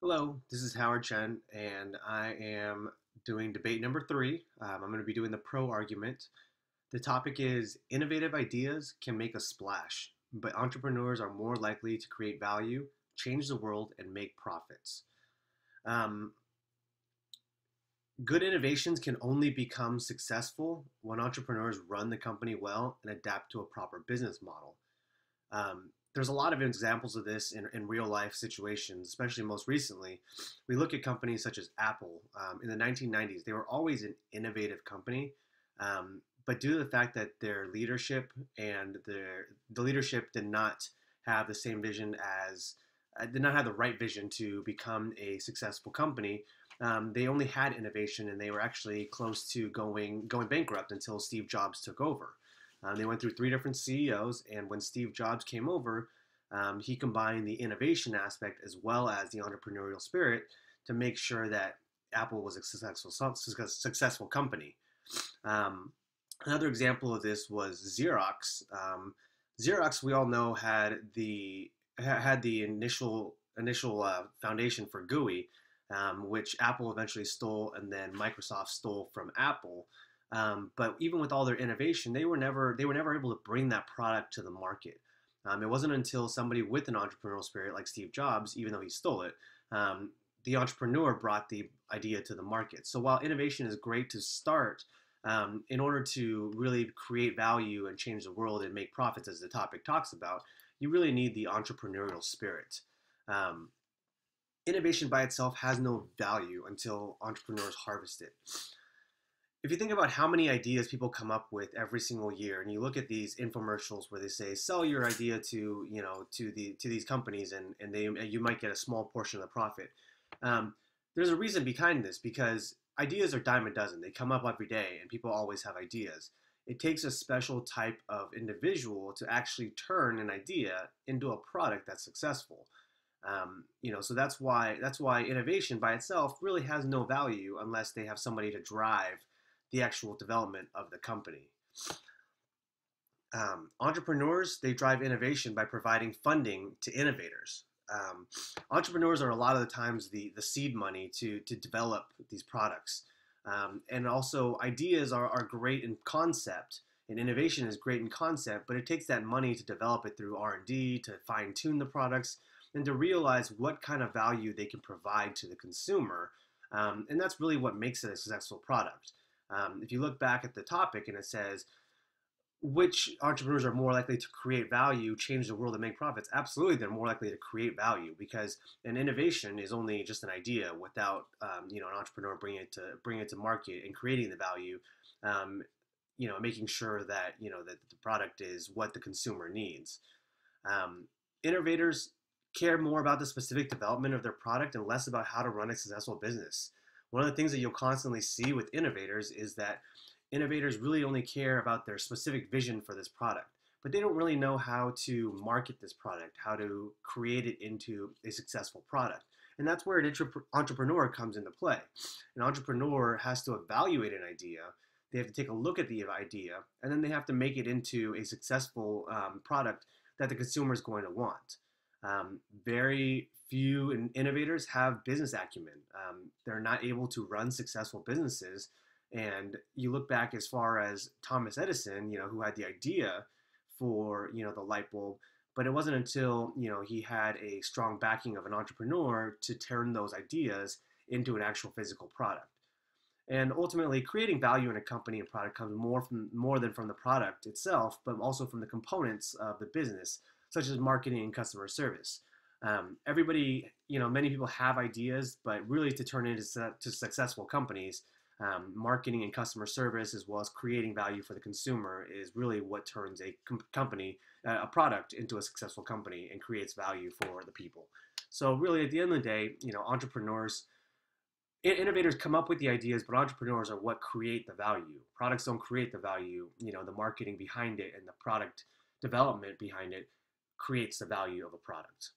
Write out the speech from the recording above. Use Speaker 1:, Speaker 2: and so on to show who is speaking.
Speaker 1: Hello, this is Howard Chen, and I am doing debate number three. I'm going to be doing the pro argument. The topic is innovative ideas can make a splash, but entrepreneurs are more likely to create value, change the world, and make profits. Um, Good innovations can only become successful when entrepreneurs run the company well and adapt to a proper business model. There's a lot of examples of this in real life situations, especially most recently. We look at companies such as Apple. In the 1990s, they were always an innovative company, but due to the fact that their leadership and the leadership did not have the same vision as did not have the right vision to become a successful company. They only had innovation, and they were actually close to going bankrupt until Steve Jobs took over. They went through three different CEOs, and when Steve Jobs came over, he combined the innovation aspect as well as the entrepreneurial spirit to make sure that Apple was a successful company. Um, Another example of this was Xerox. Xerox, we all know, had the initial foundation for GUI, which Apple eventually stole, and then Microsoft stole from Apple. But even with all their innovation, they were never able to bring that product to the market. It wasn't until somebody with an entrepreneurial spirit like Steve Jobs, even though he stole it, the entrepreneur brought the idea to the market. So while innovation is great to start, in order to really create value and change the world and make profits, as the topic talks about, you really need the entrepreneurial spirit. Um, Innovation by itself has no value until entrepreneurs harvest it. If you think about how many ideas people come up with every single year, and you look at these infomercials where they say sell your idea to to these companies, and you might get a small portion of the profit. Um, there's a reason behind this, because ideas are dime a dozen. They come up every day, and people always have ideas. It takes a special type of individual to actually turn an idea into a product that's successful. So that's why innovation by itself really has no value unless they have somebody to drive the actual development of the company. Entrepreneurs, they drive innovation by providing funding to innovators. Entrepreneurs are a lot of the times the seed money to develop these products. And also, ideas are great in concept, and innovation is great in concept, but it takes that money to develop it through R&D, to fine tune the products, and to realize what kind of value they can provide to the consumer. And that's really what makes it a successful product. If you look back at the topic and it says, which entrepreneurs are more likely to create value, change the world, and make profits? Absolutely, they're more likely to create value, because an innovation is only just an idea without an entrepreneur bringing it to market and creating the value. Making sure that that the product is what the consumer needs. Um, Innovators care more about the specific development of their product and less about how to run a successful business. One of the things that you'll constantly see with innovators is that innovators really only care about their specific vision for this product, but they don't really know how to market this product, how to create it into a successful product. And that's where an entrepreneur comes into play. An entrepreneur has to evaluate an idea. They have to take a look at the idea, and then they have to make it into a successful product that the consumer is going to want. Very few innovators have business acumen. They're not able to run successful businesses. And you look back as far as Thomas Edison, who had the idea for, the light bulb, but it wasn't until, he had a strong backing of an entrepreneur to turn those ideas into an actual physical product. And ultimately, creating value in a company and product comes more than from the product itself, but also from the components of the business, such as marketing and customer service. Everybody, many people have ideas, but really to turn it into successful companies, marketing and customer service, as well as creating value for the consumer, is really what turns a company, a product, into a successful company and creates value for the people. So really, at the end of the day, innovators come up with the ideas, but entrepreneurs are what create the value. Products don't create the value. The marketing behind it and the product development behind it creates the value of a product.